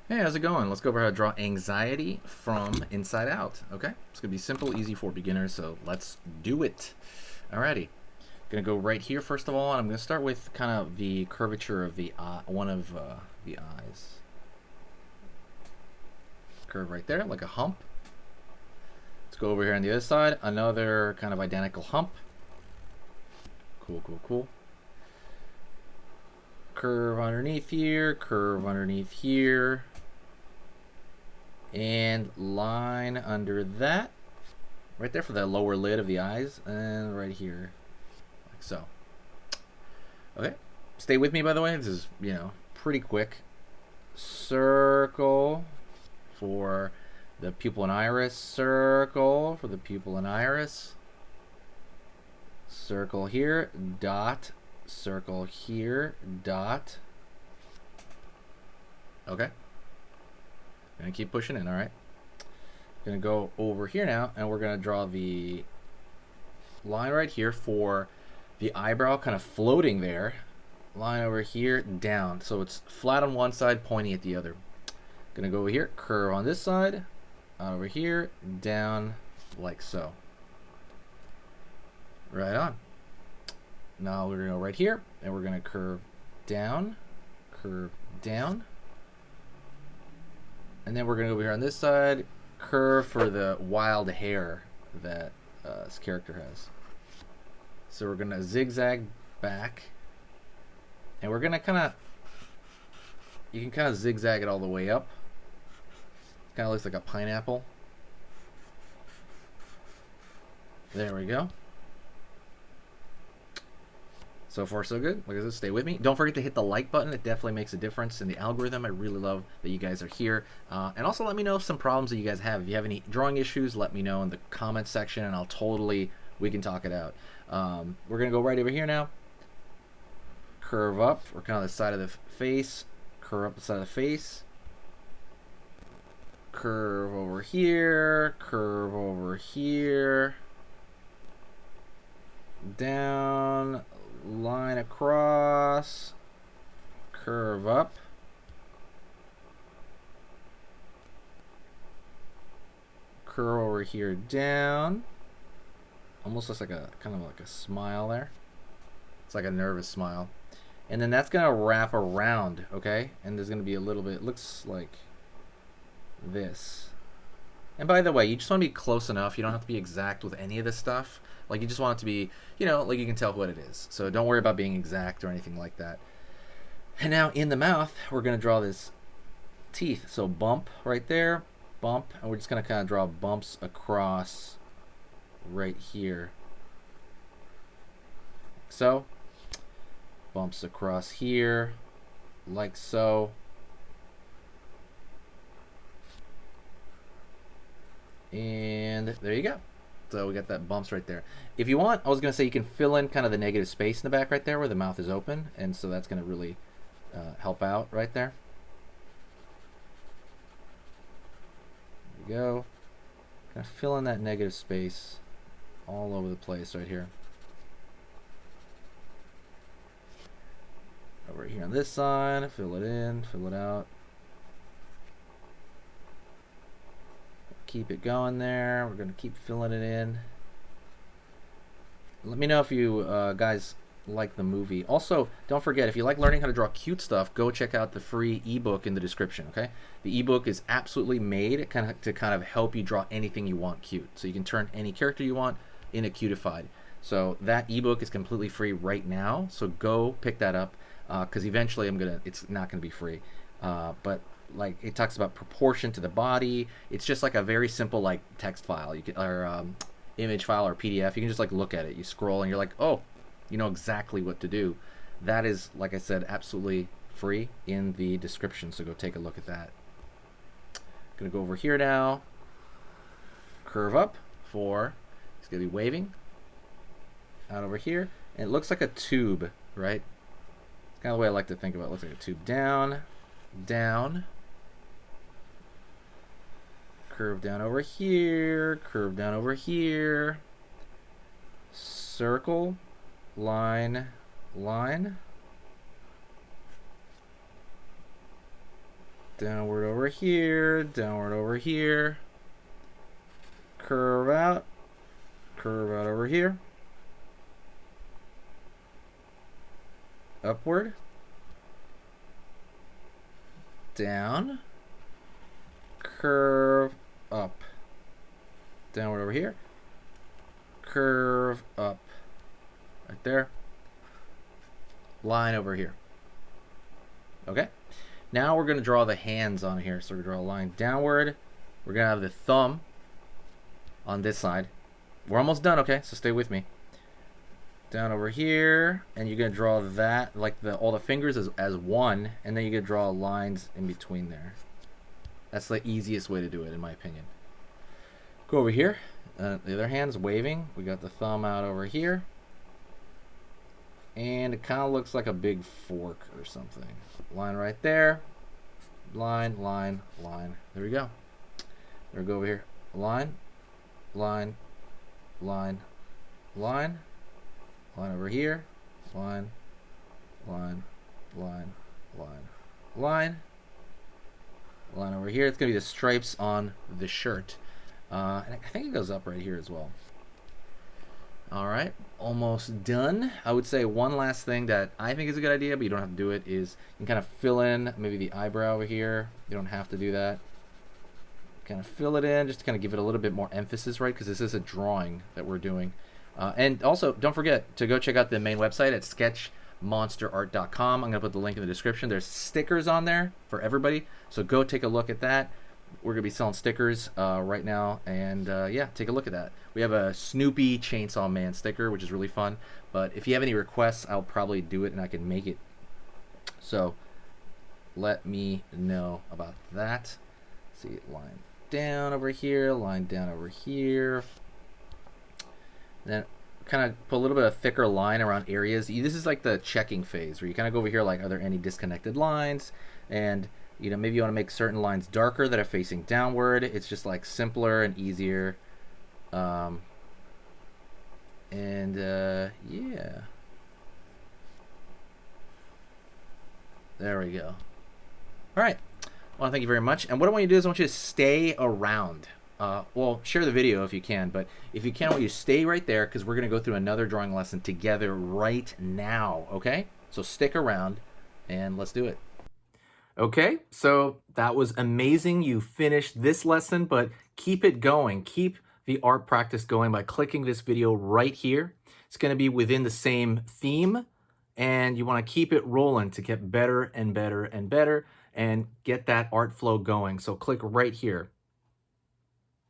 Hey, how's it going? Let's go over how to draw anxiety from inside out. Okay, it's gonna be simple, easy for beginners, so let's do it. Alrighty, gonna go right here first of all, and I'm gonna start with kind of the curvature of the eye, one of the eyes. Curve right there, like a hump. Let's go over here on the other side, another kind of identical hump. Cool, cool, cool. Curve underneath here, and line under that. Right there for the lower lid of the eyes, and right here, like so. Okay, stay with me by the way, this is, pretty quick. Circle for the pupil and iris, circle for the pupil and iris, circle here, dot, circle here, dot. Okay, gonna keep pushing in, alright. Gonna go over here now, and we're gonna draw the line right here for the eyebrow kind of floating there. Line over here, down. So it's flat on one side, pointy at the other. Gonna go over here, curve on this side, over here, down, like so. Right on. Now we're gonna go right here, and we're gonna curve down, and then we're gonna go over here on this side, curve for the wild hair that this character has. So we're gonna zigzag back, and we're gonna kind of, you can kind of zigzag it all the way up. Kind of looks like a pineapple. There we go. So far, so good. Like I said, stay with me. Don't forget to hit the like button. It definitely makes a difference in the algorithm. I really love that you guys are here. And also let me know some problems that you guys have. If you have any drawing issues, let me know in the comments section, and we can talk it out. We're going to go right over here now. Curve up. We're kind of the side of the face. Curve up the side of the face. Curve over here. Curve over here. Down, line across, curve up, curve over here down. Almost looks like a kind of like a smile there. It's like a nervous smile. And then that's gonna wrap around, okay? And there's gonna be a little bit, it looks like this. And by the way, you just want to be close enough. You don't have to be exact with any of this stuff. Like, you just want it to be, like you can tell what it is. So don't worry about being exact or anything like that. And now in the mouth, we're going to draw this teeth. So bump right there, bump. And we're just going to kind of draw bumps across right here. So, bumps across here, like so. And there you go. So we got that bumps right there. If you want, I was going to say you can fill in kind of the negative space in the back right there where the mouth is open. And so that's going to really help out right there. There we go. Kind of fill in that negative space all over the place right here. Over here on this side, fill it in, fill it out. Keep it going there. We're going to keep filling it in. Let me know if you guys like the movie. Also, don't forget, if you like learning how to draw cute stuff, go check out the free ebook in the description, okay? The ebook is absolutely made to kind of help you draw anything you want cute. So you can turn any character you want into cutified. So that ebook is completely free right now. So go pick that up, because eventually it's not going to be free. But like, it talks about proportion to the body. It's just like a very simple like text file, or image file or PDF. You can just like look at it. You scroll and you're like, oh, you know exactly what to do. That is, like I said, absolutely free in the description. So go take a look at that. Gonna go over here now. Curve up for, it's gonna be waving out over here, and it looks like a tube, right? It's kind of the way I like to think about it. Looks like a tube. Down, down. Curve down over here, curve down over here, circle, line, line, downward over here, downward over here, curve out over here, upward, down, curve up, downward over here, curve up, right there, line over here. Okay, now we're going to draw the hands on here. So we're going to draw a line downward. We're going to have the thumb on this side. We're almost done, okay? So stay with me. Down over here, and you're going to draw that, like all the fingers as one, and then you're going to draw lines in between there. That's the easiest way to do it, in my opinion. Go over here. The other hand's waving. We got the thumb out over here. And it kind of looks like a big fork or something. Line right there. Line, line, line. There we go. There we go over here. Line, line, line, line. Line over here. Line, line, line, line, line. Line over here. It's going to be the stripes on the shirt. And I think it goes up right here as well. All right, almost done. I would say one last thing that I think is a good idea, but you don't have to do it, is you can kind of fill in maybe the eyebrow over here. You don't have to do that. Kind of fill it in just to kind of give it a little bit more emphasis, right? Because this is a drawing that we're doing. And also, don't forget to go check out the main website at sketchmonsterart.com. I'm going to put the link in the description. There's stickers on there for everybody, so go take a look at that. We're going to be selling stickers right now, and yeah, take a look at that. We have a Snoopy Chainsaw Man sticker, which is really fun, but if you have any requests, I'll probably do it and I can make it. So let me know about that. See, line down over here, line down over here. Then kind of put a little bit of thicker line around areas. This is like the checking phase, where you kind of go over here like, are there any disconnected lines? And you know, maybe you want to make certain lines darker that are facing downward. It's just like simpler and easier. Yeah. There we go. All right. Well, thank you very much. And what I want you to do is I want you to stay around. Well, share the video if you can, but if you can, I want you to stay right there because we're going to go through another drawing lesson together right now, okay? So stick around and let's do it. Okay, so that was amazing. You finished this lesson, but keep it going. Keep the art practice going by clicking this video right here. It's going to be within the same theme, and you want to keep it rolling to get better and better and better and get that art flow going. So click right here.